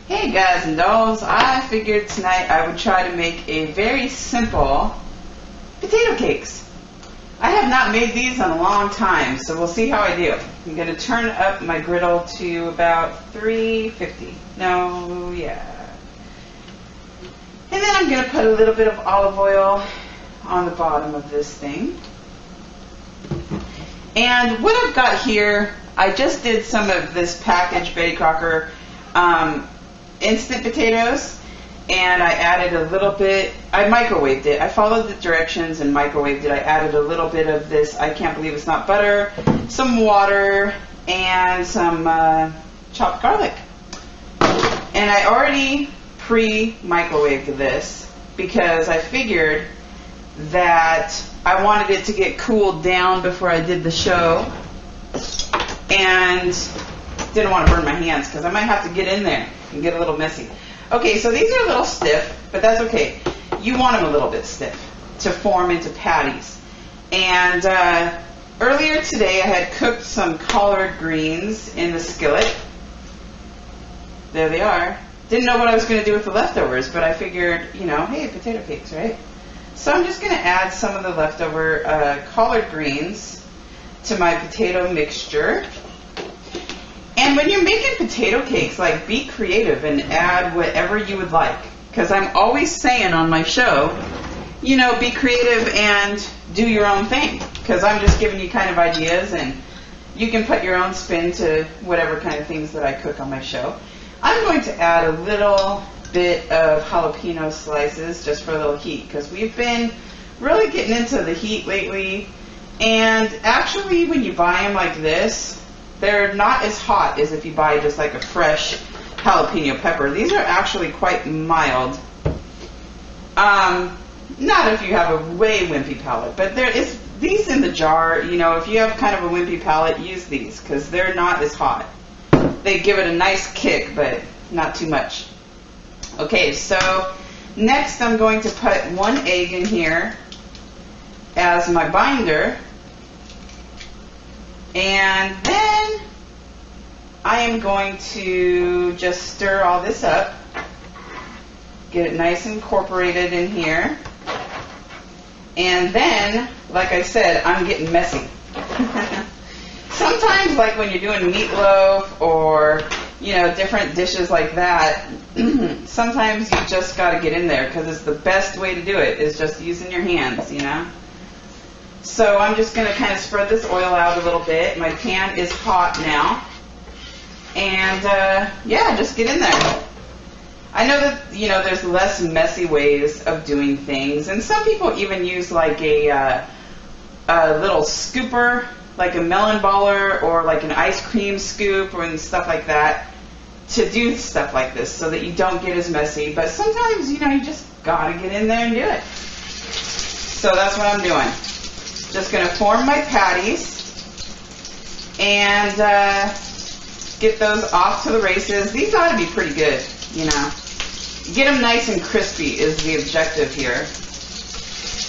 Hey guys and dolls, I figured tonight I would try to make a very simple potato cakes. I have not made these in a long time, so we'll see how I do. I'm going to turn up my griddle to about 350. And then I'm going to put a little bit of olive oil on the bottom of this thing. And what I've got here, I just did some of this packaged Betty Crocker instant potatoes, and I added a little bit, I microwaved it. I followed the directions and microwaved it. I added a little bit of this, I can't believe it's not butter, some water, and some chopped garlic. And I already pre-microwaved this because I figured that I wanted it to get cooled down before I did the show, and didn't want to burn my hands because I might have to get in there and get a little messy. Okay, so these are a little stiff, but that's okay. You want them a little bit stiff to form into patties. And earlier today I had cooked some collard greens in the skillet. There they are. Didn't know what I was going to do with the leftovers, but I figured, hey, potato cakes, right? So I'm just going to add some of the leftover collard greens to my potato mixture. And when you're making potato cakes, be creative and add whatever you would like. Because I'm always saying on my show, be creative and do your own thing. Because I'm just giving you kind of ideas, and you can put your own spin to whatever kind of things that I cook on my show. I'm going to add a little bit of jalapeno slices just for a little heat. Because we've been really getting into the heat lately. And actually, when you buy them like this, they're not as hot as if you buy just like a fresh jalapeno pepper. These are actually quite mild. Not if you have a way wimpy palate, but there is these in the jar. If you have kind of a wimpy palate, use these because they're not as hot. They give it a nice kick, but not too much. Okay, so next I'm going to put 1 egg in here as my binder. And then I am going to just stir all this up, get it nice and incorporated in here. And then, like I said, I'm getting messy. Sometimes, like when you're doing meatloaf or, different dishes like that, sometimes you just got to get in there because it's the best way to do it is just using your hands, So I'm just going to kind of spread this oil out a little bit. My pan is hot now. And, just get in there. I know that, there's less messy ways of doing things. And some people even use like a little scooper, like a melon baller or like an ice cream scoop and stuff like that to do stuff like this so that you don't get as messy. But sometimes, you just got to get in there and do it. So that's what I'm doing. Just going to form my patties and get those off to the races. These ought to be pretty good, Get them nice and crispy is the objective here.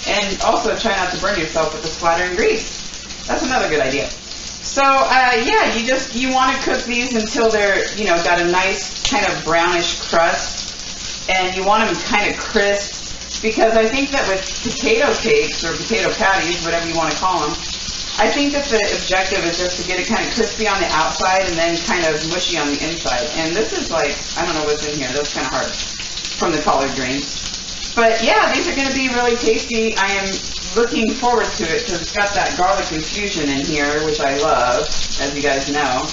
And also try not to burn yourself with the splattering grease. That's another good idea. So, you want to cook these until they're, got a nice kind of brownish crust. And you want them kind of crisp. Because I think that with potato cakes or potato patties, whatever you want to call them, I think that the objective is just to get it kind of crispy on the outside and then kind of mushy on the inside. And this is I don't know what's in here. That's kind of hard from the collard greens. But yeah, these are going to be really tasty. I am looking forward to it because it's got that garlic infusion in here, which I love, as you guys know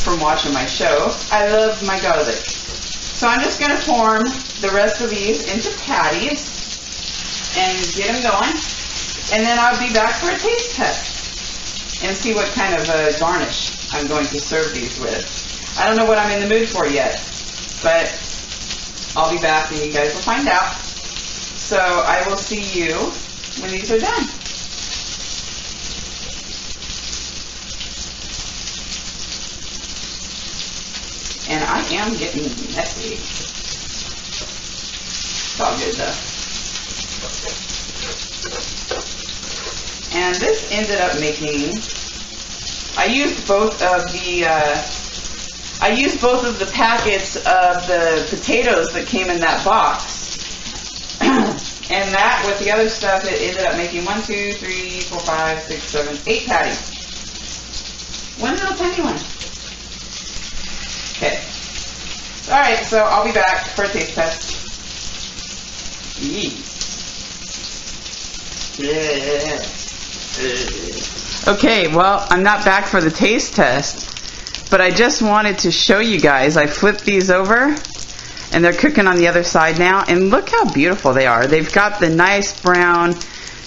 from watching my show. I love my garlic. So I'm just going to form the rest of these into patties and get them going. And then I'll be back for a taste test and see what kind of garnish I'm going to serve these with. I don't know what I'm in the mood for yet, but I'll be back and you guys will find out. So I will see you when these are done. And I am getting messy. It's all good though. And this ended up making, I used both of the I used both of the packets of the potatoes that came in that box. And that, with the other stuff, it ended up making 1, 2, 3, 4, 5, 6, 7, 8 patties. One little tiny one. Okay. Alright, so I'll be back for a taste test. Okay, well, I'm not back for the taste test, but I just wanted to show you guys. I flipped these over, and they're cooking on the other side now, and look how beautiful they are. They've got the nice brown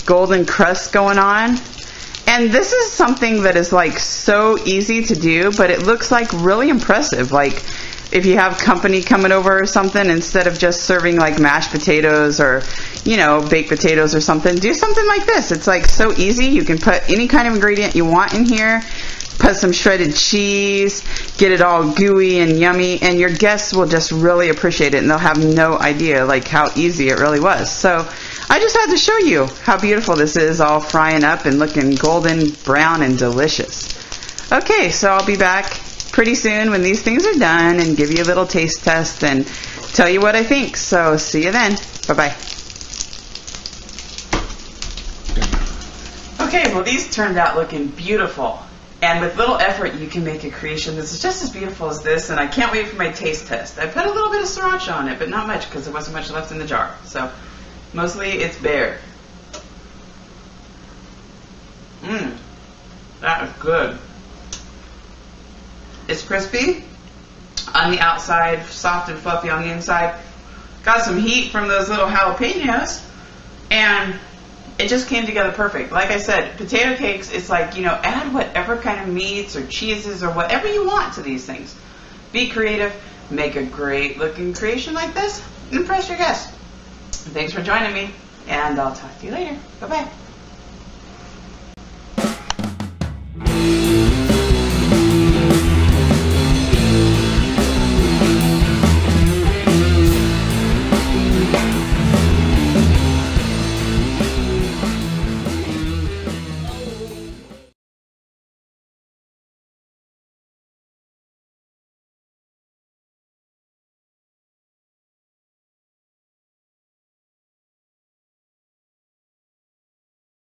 golden crust going on, and this is something that is like so easy to do, but it looks like really impressive. Like if you have company coming over or something, instead of just serving like mashed potatoes or, you know, baked potatoes or something, do something like this. It's like so easy. You can put any kind of ingredient you want in here. Put some shredded cheese, get it all gooey and yummy, and your guests will just really appreciate it, and they'll have no idea like how easy it really was. So I just had to show you how beautiful this is, all frying up and looking golden brown and delicious. Okay, so I'll be back pretty soon when these things are done and give you a little taste test and tell you what I think. So see you then. Bye-bye. Okay, well, these turned out looking beautiful. And with little effort, you can make a creation that's just as beautiful as this, and I can't wait for my taste test. I put a little bit of sriracha on it, but not much because there wasn't much left in the jar. So mostly it's bare. That is good. It's crispy on the outside, soft and fluffy on the inside. Got some heat from those little jalapenos, and it just came together perfect. Like I said, potato cakes, it's like, you know, add whatever kind of meats or cheeses or whatever you want to these things. Be creative, make a great looking creation like this, impress your guests. Thanks for joining me, and I'll talk to you later. Bye-bye.